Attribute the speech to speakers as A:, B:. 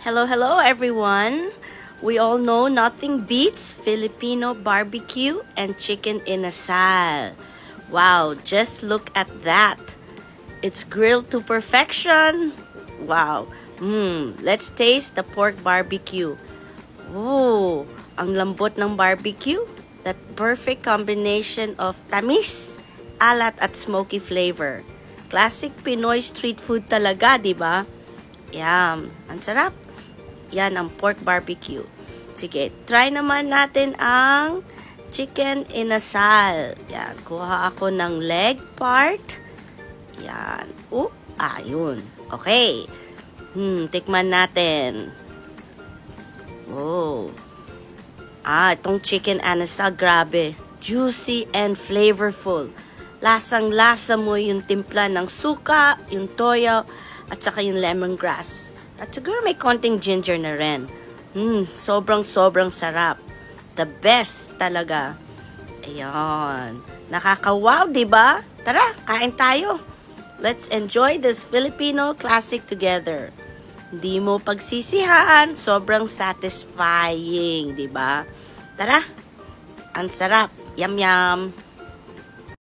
A: Hello everyone. We all know nothing beats Filipino barbecue and chicken inasal. Wow, just look at that. It's grilled to perfection. Wow. Let's taste the pork barbecue. Oh, ang lambot ng barbecue. That perfect combination of tamis, alat at smoky flavor. Classic Pinoy street food talaga, di ba? Yum. Ang sarap. Yan ang pork barbecue. Sige, try naman natin ang chicken inasal. Yan, kuha ako ng leg part. Yan. Ayun. Okay. Tikman natin. Oh. Itong chicken inasal, grabe. Juicy and flavorful. Lasang-lasa mo yung timpla ng suka, yung toyo, at saka yung lemongrass. At siguro may konting ginger na rin. Sobrang sarap. The best talaga. Ayan. Nakaka-wow, diba? Tara, kain tayo. Let's enjoy this Filipino classic together. Hindi mo pagsisihaan, sobrang satisfying, diba? Tara, ang sarap. Yum yum.